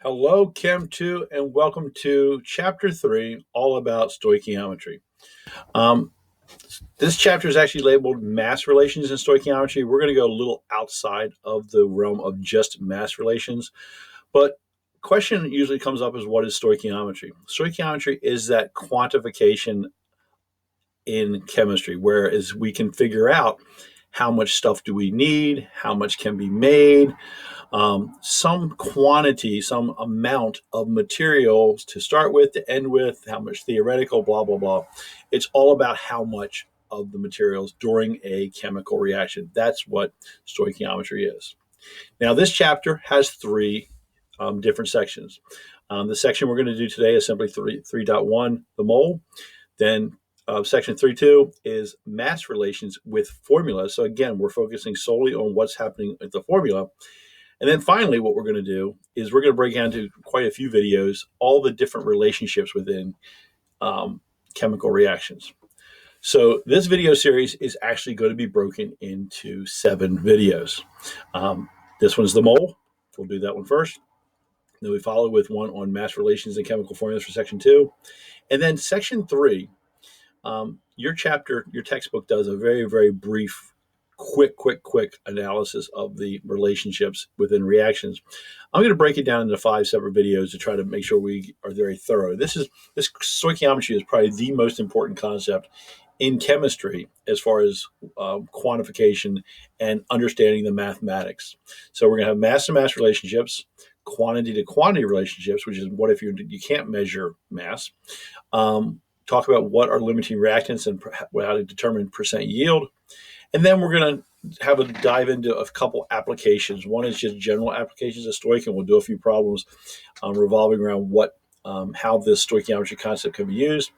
Hello, Chem 2, and welcome to Chapter 3, all about stoichiometry. Um, this chapter is actually labeled Mass Relations in Stoichiometry. We're going to go a little outside of the realm of just mass relations, but question usually comes up is what is stoichiometry? Stoichiometry is that quantification in chemistry, whereas we can figure out how much stuff do we need, how much can be made, some quantity, some amount of materials to start with, to end with, how much theoretical, blah, blah, blah. It's all about how much of the materials during a chemical reaction. That's what stoichiometry is. Now, this chapter has three different sections. The section we're going to do today is simply 3.1, the mole. Then section 3.2 is mass relations with formulas. So again, we're focusing solely on what's happening with the formula. And then finally, what we're going to do is we're going to break down to quite a few videos, all the different relationships within chemical reactions. So this video series is actually going to be broken into 7 videos. This one's the mole. We'll do that one first. Then we follow with one on mass relations and chemical formulas for section 2. And then section 3, your textbook does a very, very brief quick analysis of the relationships within reactions. I'm going to break it down into 5 separate videos to try to make sure we are very thorough. This stoichiometry is probably the most important concept in chemistry as far as quantification and understanding the mathematics. So we're going to have mass to mass relationships, quantity to quantity relationships, which is what if you can't measure mass. Talk about what are limiting reactants and how to determine percent yield. And then we're going to have a dive into a couple applications. One is just general applications of stoich, and we'll do a few problems revolving around how this stoichiometry concept can be used.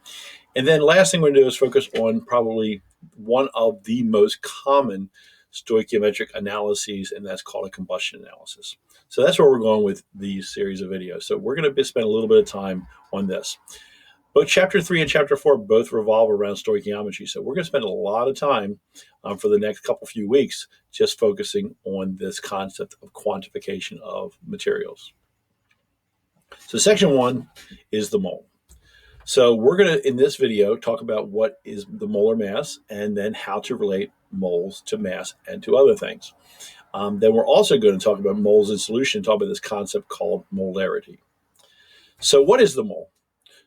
And then last thing we're going to do is focus on probably one of the most common stoichiometric analyses, and that's called a combustion analysis. So that's where we're going with these series of videos. So we're going to spend a little bit of time on this. Both Chapter 3 and Chapter 4 both revolve around stoichiometry. So we're going to spend a lot of time for the next few weeks just focusing on this concept of quantification of materials. So section 1 is the mole. So we're going to, in this video, talk about what is the molar mass and then how to relate moles to mass and to other things. Then we're also going to talk about moles in solution, talk about this concept called molarity. So what is the mole?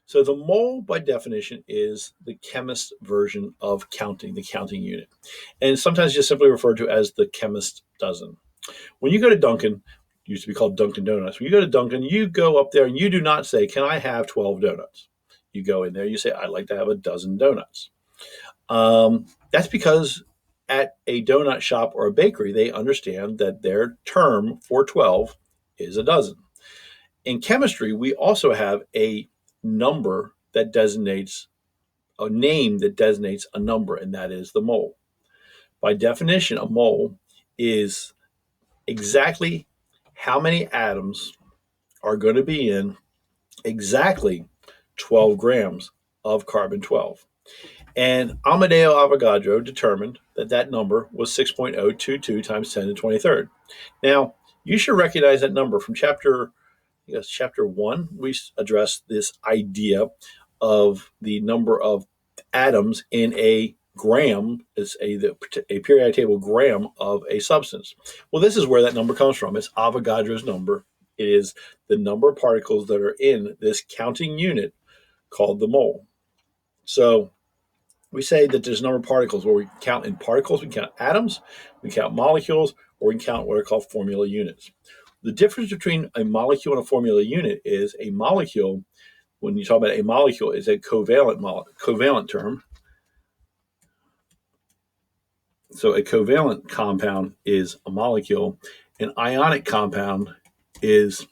So the mole, by definition, is the chemist's version of counting, the counting unit. And sometimes just simply referred to as the chemist's dozen. When you go to Dunkin', it used to be called Dunkin' Donuts. When you go to Dunkin', you go up there and you do not say, can I have 12 donuts? You go in there, you say, I'd like to have a dozen donuts. That's because at a donut shop or a bakery, they understand that their term for 12 is a dozen. In chemistry, we also have a number that designates a name that designates a number, and that is the mole. By definition, a mole is exactly how many atoms are going to be in exactly 12 grams of carbon 12. And Amadeo Avogadro determined that that number was 6.022 times 10 to the 23rd. Now, you should recognize that number from chapter 1. We addressed this idea of the number of atoms in a gram, is a periodic table gram of a substance. Well, this is where that number comes from. It's Avogadro's number. It is the number of particles that are in this counting unit called the mole. So we say that there's a number of particles where we count in particles, we count atoms, we count molecules, or we can count what are called formula units. The difference between a molecule and a formula unit is a molecule, when you talk about a molecule, is a covalent term. So a covalent compound is a molecule. An ionic compound is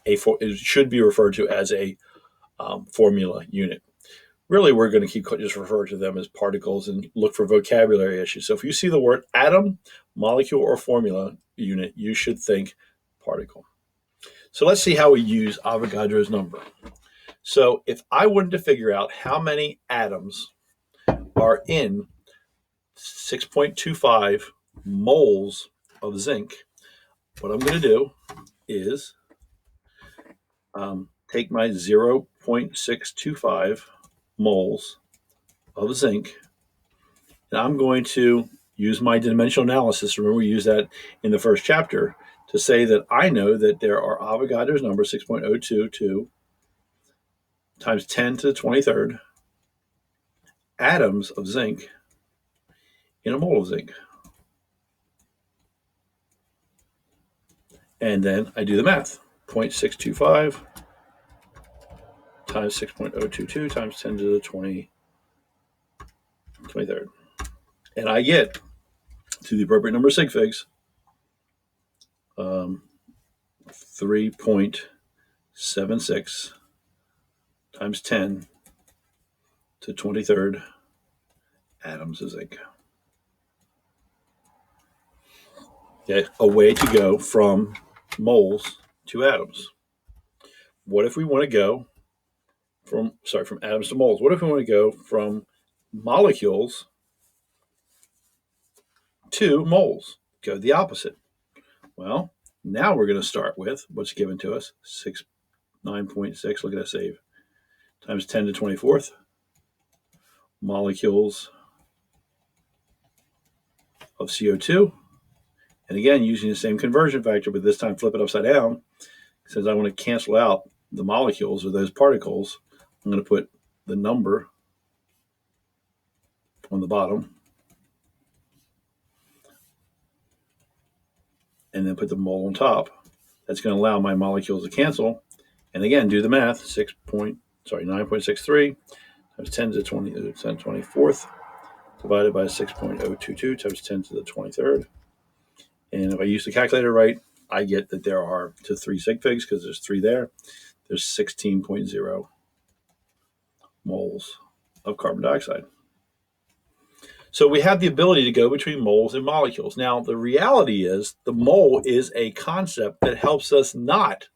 it should be referred to as a formula unit. Really, we're going to just refer to them as particles and look for vocabulary issues. So if you see the word atom, molecule, or formula unit, you should think particle. So let's see how we use Avogadro's number. So if I wanted to figure out how many atoms are in 6.25 moles of zinc, what I'm going to do is take my 0.625 moles of zinc, and I'm going to use my dimensional analysis. Remember, we used that in the first chapter to say that I know that there are Avogadro's number 6.022 times 10 to the 23rd atoms of zinc in a mole of zinc. And then I do the math. 0.625 times 6.022 times 10 to the 23rd. And I get to the appropriate number of sig figs, 3.76 times 10 to 23rd atoms of zinc. Okay, a way to go from moles to atoms. What if we want to go from atoms to moles? What if we want to go from molecules to moles? Go the opposite. Well, now we're going to start with what's given to us, 9.6, look at that save, times 10 to 24th molecules of CO2. And again, using the same conversion factor, but this time flip it upside down. Since I want to cancel out the molecules or those particles, I'm going to put the number on the bottom and then put the mole on top. That's going to allow my molecules to cancel. And again, do the math, 9.63 times 10 to the 24th divided by 6.022 times 10 to the 23rd. And if I use the calculator right, I get that there are, to 3 sig figs, because there's 3 there, there's 16.0 moles of carbon dioxide. So we have the ability to go between moles and molecules. Now, the reality is the mole is a concept that helps us not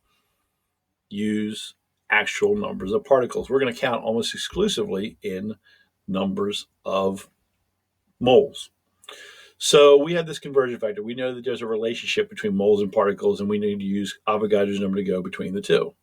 use actual numbers of particles. We're going to count almost exclusively in numbers of moles. So we have this conversion factor. We know that there's a relationship between moles and particles, and we need to use Avogadro's number to go between the two.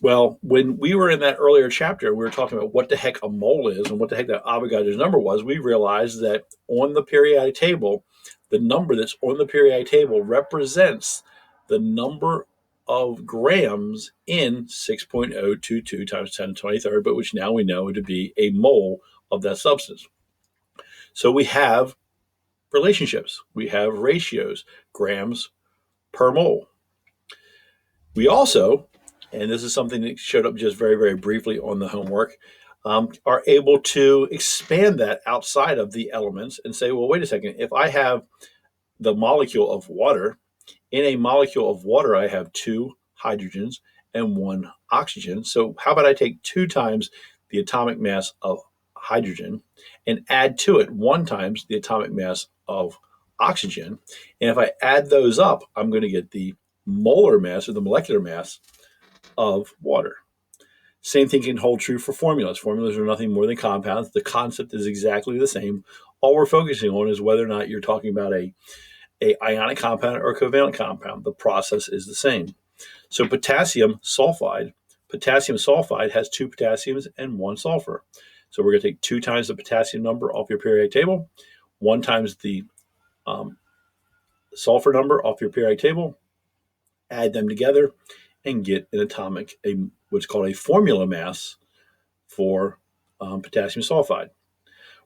Well, when we were in that earlier chapter, we were talking about what the heck a mole is and what the heck that Avogadro's number was. We realized that on the periodic table, the number that's on the periodic table represents the number of grams in 6.022 times 10 to the 23rd, but which now we know to be a mole of that substance. So we have relationships. We have ratios, grams per mole. We also, and this is something that showed up just very, very briefly on the homework, are able to expand that outside of the elements and say, well, wait a second, if I have the molecule of water, in a molecule of water, I have 2 hydrogens and 1 oxygen. So how about I take 2 times the atomic mass of hydrogen and add to it 1 times the atomic mass of oxygen. And if I add those up, I'm going to get the molar mass or the molecular mass of water. Same thing can hold true for formulas. Formulas are nothing more than compounds. The concept is exactly the same. All we're focusing on is whether or not you're talking about a ionic compound or a covalent compound. The process is the same. So potassium sulfide has 2 potassiums and 1 sulfur. So we're going to take 2 times the potassium number off your periodic table, 1 times the sulfur number off your periodic table, add them together, and get an atomic, what's called a formula mass for potassium sulfide.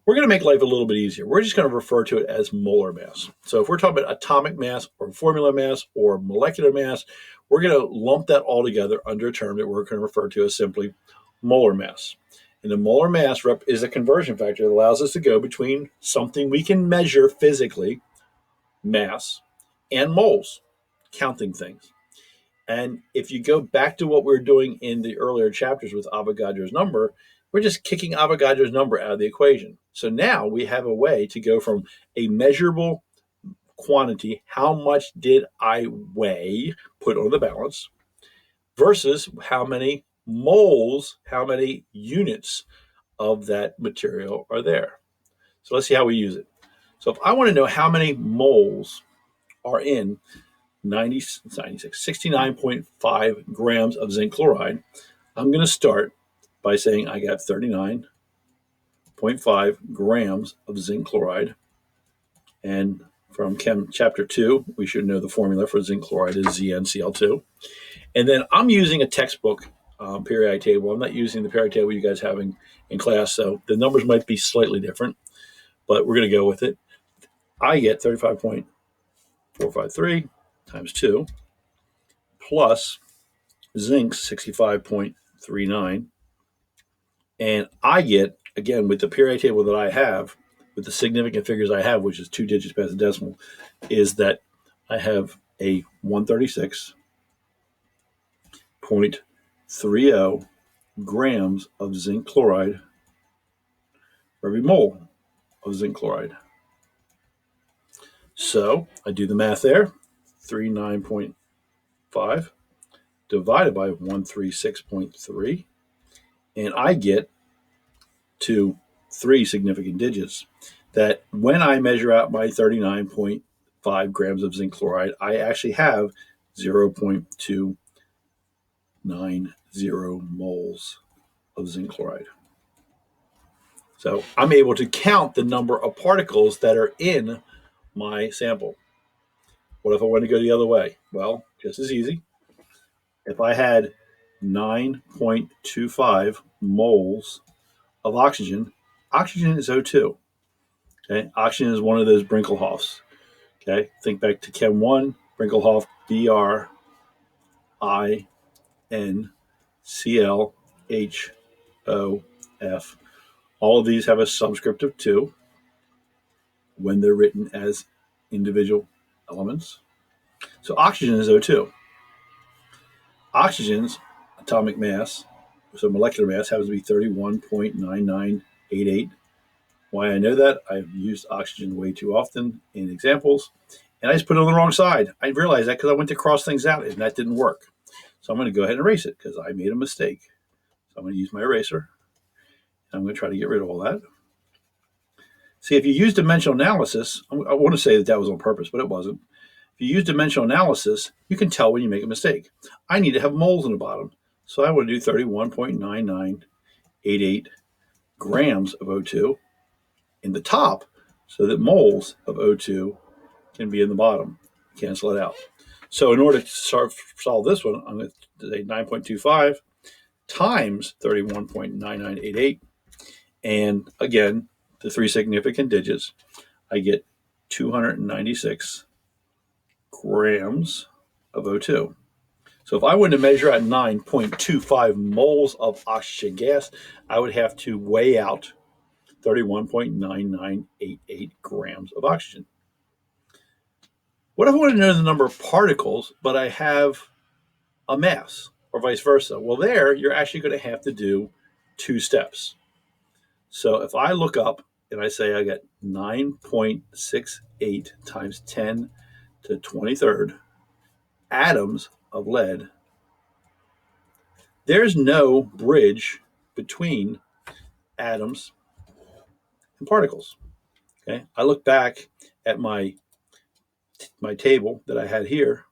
We're going to make life a little bit easier. We're just going to refer to it as molar mass. So if we're talking about atomic mass or formula mass or molecular mass, we're going to lump that all together under a term that we're going to refer to as simply molar mass. And the molar mass is a conversion factor that allows us to go between something we can measure physically, mass, and moles, counting things. And if you go back to what we were doing in the earlier chapters with Avogadro's number, we're just kicking Avogadro's number out of the equation. So now we have a way to go from a measurable quantity, how much did I weigh, put on the balance, versus how many moles, how many units of that material are there. So let's see how we use it. So if I want to know how many moles are in 69.5 grams of zinc chloride, I'm going to start by saying I got 39.5 grams of zinc chloride. And from Chem Chapter 2, we should know the formula for zinc chloride is ZnCl2. And then I'm using a textbook periodic table. I'm not using the periodic table you guys have in class, so the numbers might be slightly different, but we're going to go with it. I get 35.453 times 2 plus zinc 65.39. And I get, again, with the periodic table that I have, with the significant figures I have, which is 2 digits past the decimal, is that I have a 136.30 grams of zinc chloride for every mole of zinc chloride. So I do the math there, 39.5 divided by 136.3, and I get to 3 significant digits that when I measure out my 39.5 grams of zinc chloride, I actually have 0.290 moles of zinc chloride. So I'm able to count the number of particles that are in my sample. What if I want to go the other way? Well, just as easy. If I had 9.25 moles of oxygen, oxygen is O2. Okay, oxygen is one of those Brinkelhoffs. Okay, think back to Chem 1, Brinkelhoff, BrinClHOF. All of these have a subscript of 2 when they're written as individual elements. So oxygen is O2. Oxygen's atomic mass, so molecular mass, happens to be 31.9988. Why I know that? I've used oxygen way too often in examples, and I just put it on the wrong side. I realized that because I went to cross things out, and that didn't work. So I'm going to go ahead and erase it because I made a mistake. So I'm going to use my eraser. I'm going to try to get rid of all that. See, if you use dimensional analysis, I want to say that was on purpose, but it wasn't. If you use dimensional analysis, you can tell when you make a mistake. I need to have moles in the bottom, so I want to do 31.9988 grams of O2 in the top so that moles of O2 can be in the bottom. Cancel it out. So in order to solve this one, I'm going to say 9.25 times 31.9988. And again, the 3 significant digits, I get 296 grams of O2. So if I wanted to measure out 9.25 moles of oxygen gas, I would have to weigh out 31.9988 grams of oxygen. What if I want to know the number of particles, but I have a mass, or vice versa? Well, there, you're actually going to have to do 2 steps. So if I look up and I say I got 9.68 times 10 to the 23rd atoms of lead, there's no bridge between atoms and particles. Okay, I look back at my table that I had here.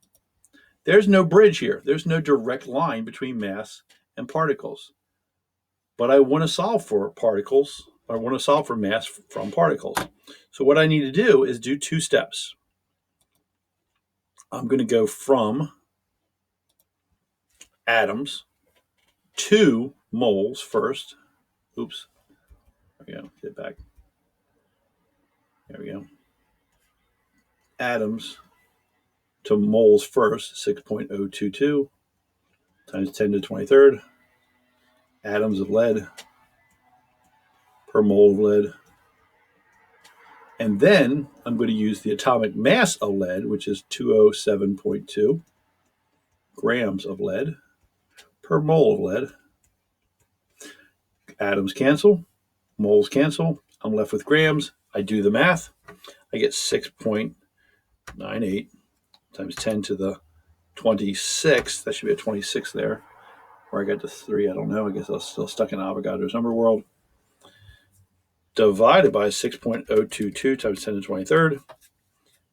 There's no bridge here. There's no direct line between mass and particles. But I want to solve for particles. I want to solve for mass from particles. So what I need to do is do 2 steps. I'm going to go from atoms to moles first. Oops. There we go. Get back. There we go. Atoms to moles first, 6.022 times 10 to the 23rd. Atoms of lead per mole of lead. And then I'm going to use the atomic mass of lead, which is 207.2 grams of lead per mole of lead. Atoms cancel, moles cancel. I'm left with grams. I do the math. I get 6.98 times 10 to the 26. That should be a 26 there. Where I got the 3, I don't know. I guess I was still stuck in Avogadro's number world. Divided by 6.022 times 10 to the 23rd.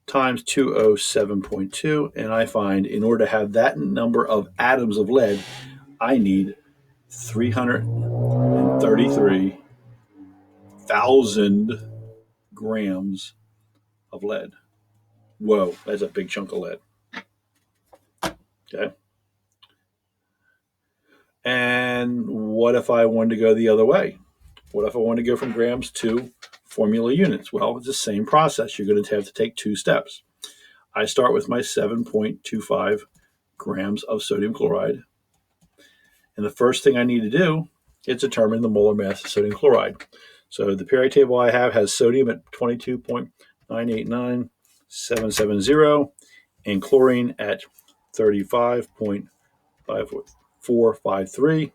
times 207.2, and I find in order to have that number of atoms of lead, I need 333,000 grams of lead. Whoa, that's a big chunk of lead. Okay. And what if I wanted to go the other way? What if I want to go from grams to formula units? Well, it's the same process. You're going to have to take two steps. I start with my 7.25 grams of sodium chloride. And the first thing I need to do is determine the molar mass of sodium chloride. So the periodic table I have has sodium at 22.989770 and chlorine at 35.5453.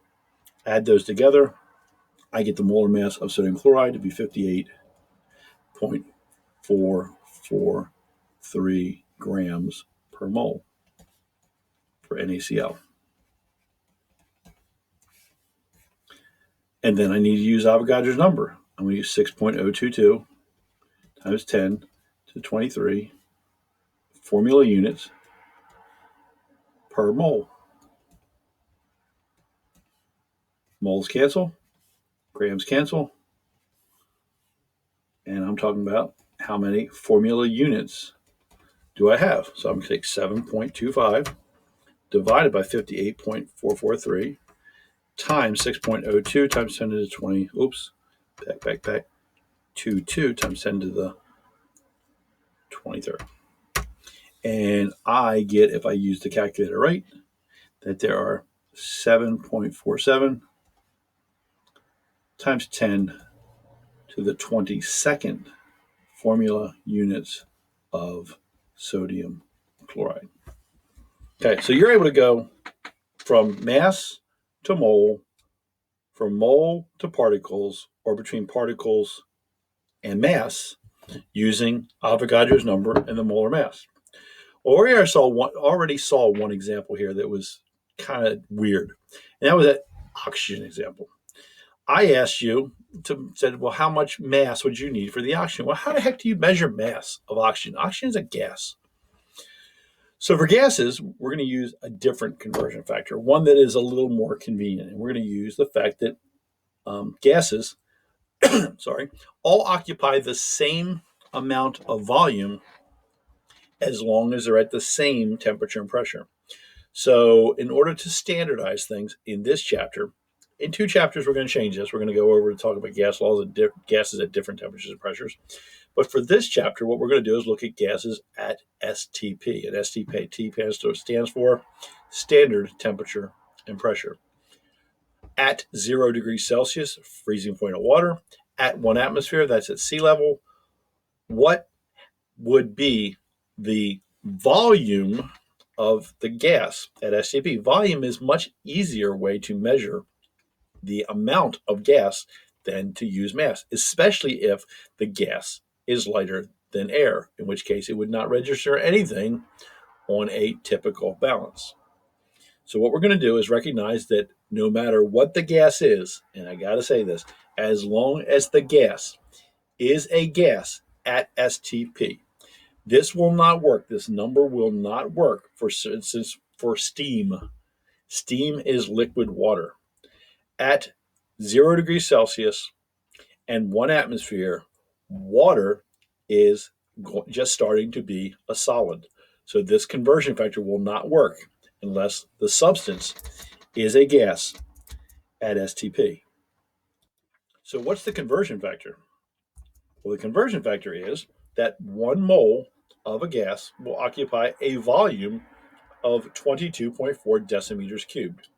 Add those together. I get the molar mass of sodium chloride to be 58.443 grams per mole for NaCl. And then I need to use Avogadro's number. I'm going to use 6.022 times 10 to the 23 formula units per mole. Moles cancel, grams cancel, and I'm talking about how many formula units do I have. So I'm going to take 7.25 divided by 58.443 times 6.02 times 10 to the 20, back, 22 times 10 to the 23rd. And I get, if I use the calculator right, that there are 7.47 times 10 to the 22nd formula units of sodium chloride. Okay, so you're able to go from mass to mole, from mole to particles, or between particles and mass using Avogadro's number and the molar mass. Well, we already saw one example here that was kind of weird, and that was that oxygen example. I asked you said, well, how much mass would you need for the oxygen? Well, how the heck do you measure mass of oxygen? Oxygen is a gas. So for gases, we're going to use a different conversion factor, one that is a little more convenient. And we're going to use the fact that gases, all occupy the same amount of volume as long as they're at the same temperature and pressure. So in order to standardize things in this chapter, in two chapters, we're going to change this. We're going to go over to talk about gas laws and gases at different temperatures and pressures. But for this chapter, what we're going to do is look at gases at STP. And STP stands for standard temperature and pressure. At 0 degrees Celsius, freezing point of water. At 1 atmosphere, that's at sea level. What would be the volume of the gas at STP? Volume is a much easier way to measure the amount of gas than to use mass, especially if the gas is lighter than air, in which case it would not register anything on a typical balance. So what we're going to do is recognize that no matter what the gas is, and I got to say this, as long as the gas is a gas at STP, this will not work. This number will not work for steam. Steam is liquid water. At 0 degrees Celsius and 1 atmosphere, water is just starting to be a solid. So this conversion factor will not work unless the substance is a gas at STP. So what's the conversion factor? Well, the conversion factor is that 1 mole of a gas will occupy a volume of 22.4 decimeters cubed.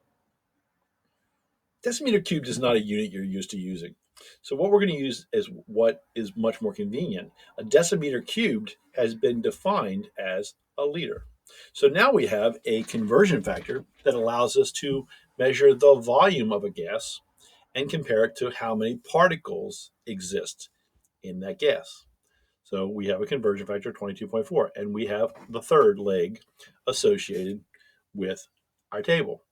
Decimeter cubed is not a unit you're used to using. So what we're going to use is what is much more convenient. A decimeter cubed has been defined as a liter. So now we have a conversion factor that allows us to measure the volume of a gas and compare it to how many particles exist in that gas. So we have a conversion factor of 22.4, and we have the third leg associated with our table.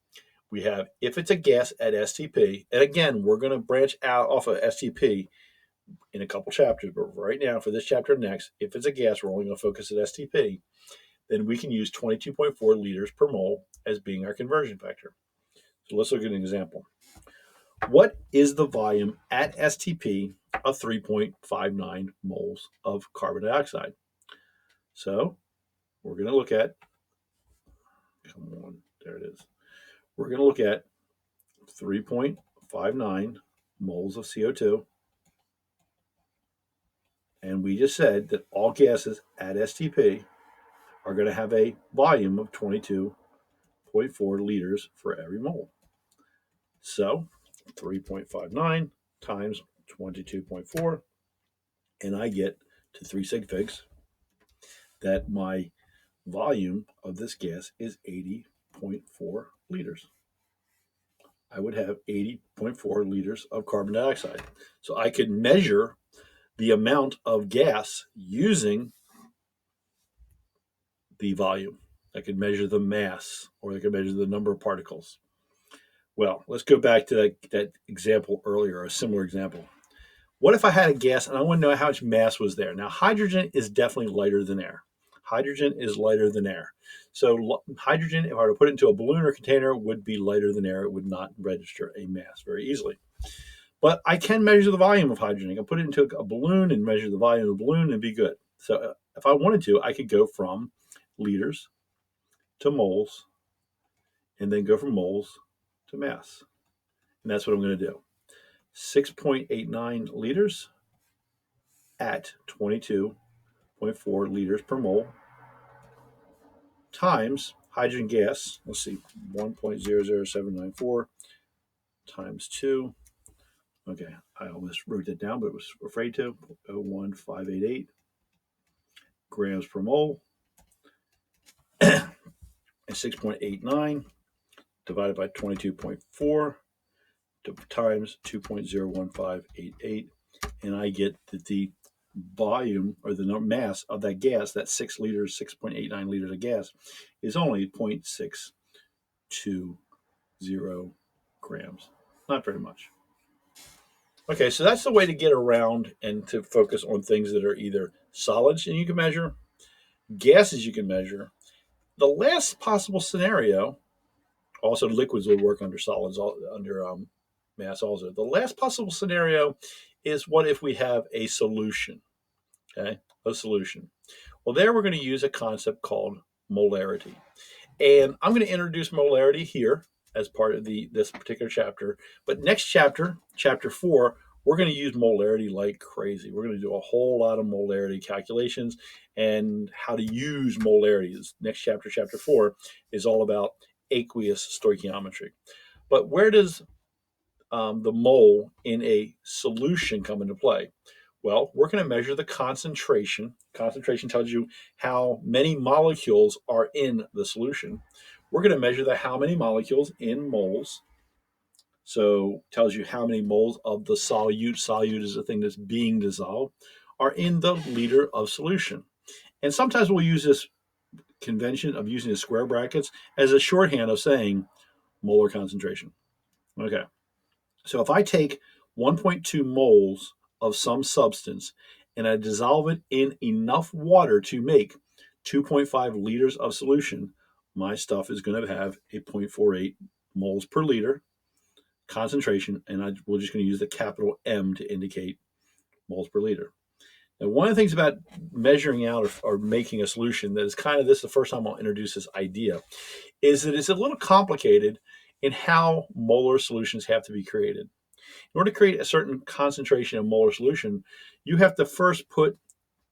We have, if it's a gas at STP, and again, we're going to branch out off of STP in a couple chapters, but right now for this chapter and next, if it's a gas, we're only going to focus at STP, then we can use 22.4 liters per mole as being our conversion factor. So let's look at an example. What is the volume at STP of 3.59 moles of carbon dioxide? So we're going to look at, come on, there it is. We're going to look at 3.59 moles of CO2. And we just said that all gases at STP are going to have a volume of 22.4 liters for every mole. So 3.59 times 22.4, and I get to 3 sig figs that my volume of this gas is 80.4 liters. I would have 80.4 liters of carbon dioxide. So I could measure the amount of gas using the volume. I could measure the mass, or I could measure the number of particles. Well, let's go back to that example earlier, a similar example. What if I had a gas and I want to know how much mass was there? Now, hydrogen is definitely lighter than air. Hydrogen is lighter than air. So hydrogen, if I were to put it into a balloon or container, would be lighter than air. It would not register a mass very easily. But I can measure the volume of hydrogen. I can put it into a balloon and measure the volume of the balloon and be good. So if I wanted to, I could go from liters to moles and then go from moles to mass. And that's what I'm going to do. 6.89 liters at 22.4 liters per mole times hydrogen gas. Let's see, 1.00794 times 2. Okay, I almost wrote that down, but was afraid to. 0.01588 grams per mole. And 6.89 divided by 22.4 times 2.01588. And I get that the volume or the mass of that gas, that 6 liters, 6.89 liters of gas, is only 0.620 grams. Not very much. Okay, so that's the way to get around and to focus on things that are either solids and you can measure, gases you can measure. The last possible scenario, also liquids will work under solids, under mass also. The last possible scenario is what if we have a solution, okay, a solution. Well, there we're going to use a concept called molarity. And I'm going to introduce molarity here as part of this particular chapter. But next chapter, chapter 4, we're going to use molarity like crazy. We're going to do a whole lot of molarity calculations and how to use molarity. This next chapter, chapter 4, is all about aqueous stoichiometry. But where does the mole in a solution come into play? Well, we're going to measure the concentration. Concentration tells you how many molecules are in the solution. We're going to measure the how many molecules in moles. So tells you how many moles of the solute. Solute is the thing that's being dissolved, are in the liter of solution. And sometimes we'll use this convention of using the square brackets as a shorthand of saying molar concentration. Okay. So if I take 1.2 moles of some substance and I dissolve it in enough water to make 2.5 liters of solution, my stuff is going to have a 0.48 moles per liter concentration, and we're just going to use the capital M to indicate moles per liter. Now, one of the things about measuring out or making a solution that is kind of this is the first time I'll introduce this idea, is that it's a little complicated in how molar solutions have to be created. In order to create a certain concentration of molar solution, you have to first put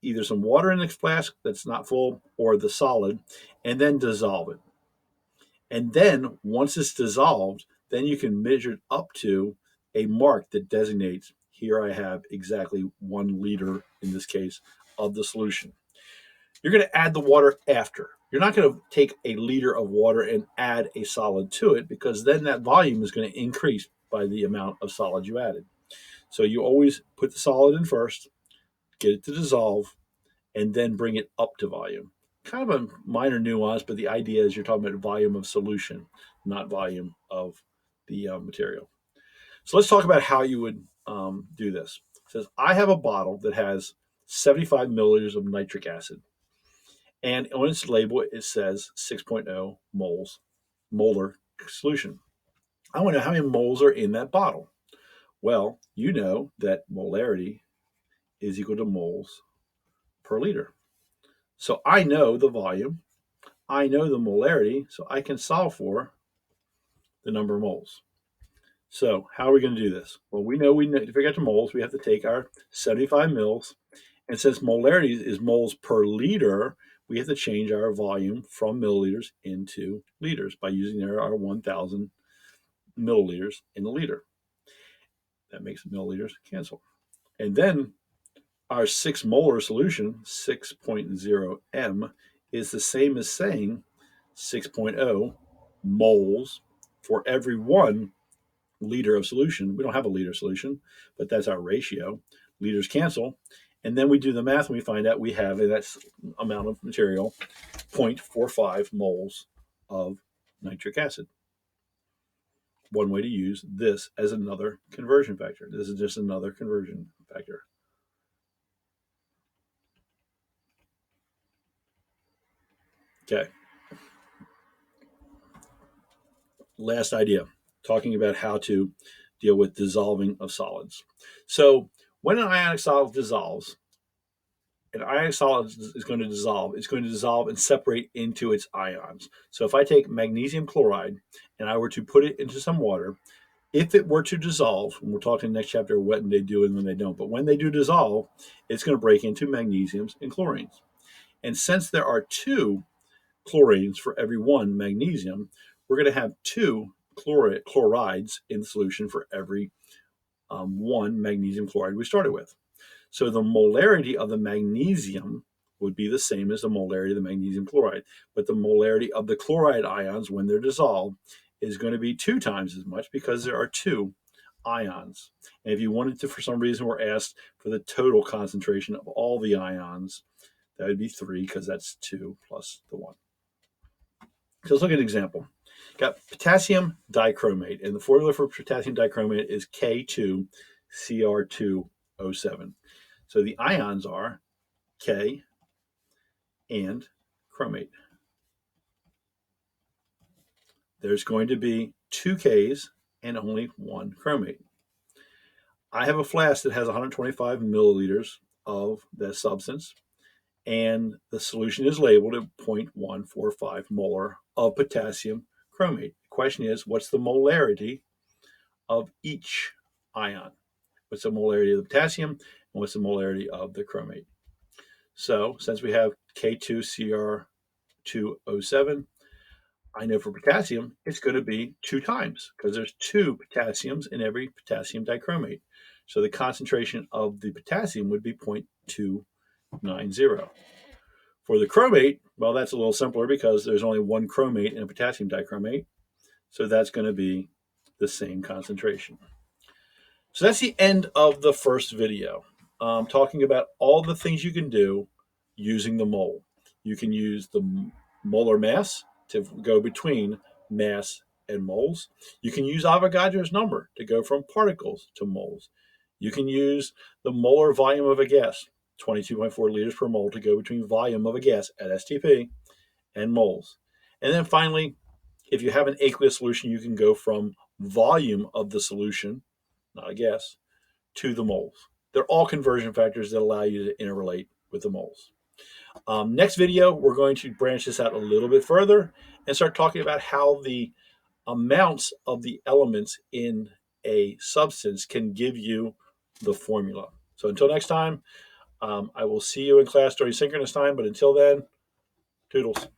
either some water in the flask that's not full or the solid, and then dissolve it. And then once it's dissolved, then you can measure it up to a mark that designates here I have exactly 1 liter, in this case, of the solution. You're going to add the water after. You're not going to take a liter of water and add a solid to it, because then that volume is going to increase by the amount of solid you added. So you always put the solid in first, get it to dissolve, and then bring it up to volume. Kind of a minor nuance, but the idea is you're talking about volume of solution, not volume of the material. So let's talk about how you would do this. It says, I have a bottle that has 75 milliliters of nitric acid. And on its label, it says 6.0 molar solution. I want to know how many moles are in that bottle. Well, you know that molarity is equal to moles per liter. So I know the volume, I know the molarity, so I can solve for the number of moles. So how are we going to do this? Well, we know to figure out the moles, we have to take our 75 mils, and since molarity is moles per liter, we have to change our volume from milliliters into liters by using our 1,000 milliliters in a liter. That makes milliliters cancel. And then our 6 molar solution, 6.0 M, is the same as saying 6.0 moles for every 1 liter of solution. We don't have a liter solution, but that's our ratio. Liters cancel. And then we do the math and we find out we have in that amount of material 0.45 moles of nitric acid. One way to use this as another conversion factor. This is just another conversion factor. Okay. Last idea, talking about how to deal with dissolving of solids. So when an ionic solid dissolves, an ionic solid is going to dissolve. It's going to dissolve and separate into its ions. So if I take magnesium chloride and I were to put it into some water, if it were to dissolve, and we'll talk in the next chapter when they do and when they don't, but when they do dissolve, it's going to break into magnesiums and chlorines. And since there are 2 chlorines for every 1 magnesium, we're going to have 2 chlorides in the solution for every 1 magnesium chloride we started with. So the molarity of the magnesium would be the same as the molarity of the magnesium chloride, but the molarity of the chloride ions when they're dissolved is going to be 2 times as much because there are 2 ions. And if you wanted to, for some reason, were asked for the total concentration of all the ions, that would be 3 because that's 2 plus the 1. So let's look at an example. Got potassium dichromate, and the formula for potassium dichromate is K2Cr2O7. So the ions are K and chromate. There's going to be 2 Ks and only 1 chromate. I have a flask that has 125 milliliters of that substance, and the solution is labeled at 0.145 molar of potassium chromate. The question is, what's the molarity of each ion? What's the molarity of the potassium, and what's the molarity of the chromate? So since we have K2Cr2O7, I know for potassium, it's going to be 2 times because there's 2 potassiums in every potassium dichromate. So the concentration of the potassium would be 0.290. For the chromate, well, that's a little simpler because there's only 1 chromate in a potassium dichromate. So that's going to be the same concentration. So that's the end of the first video, talking about all the things you can do using the mole. You can use the molar mass to go between mass and moles. You can use Avogadro's number to go from particles to moles. You can use the molar volume of a gas, 22.4 liters per mole, to go between volume of a gas at STP and moles. And then finally, if you have an aqueous solution, you can go from volume of the solution, not a gas, to the moles. They're all conversion factors that allow you to interrelate with the moles. Next video, we're going to branch this out a little bit further and start talking about how the amounts of the elements in a substance can give you the formula. So until next time, I will see you in class during synchronous time, but until then, toodles.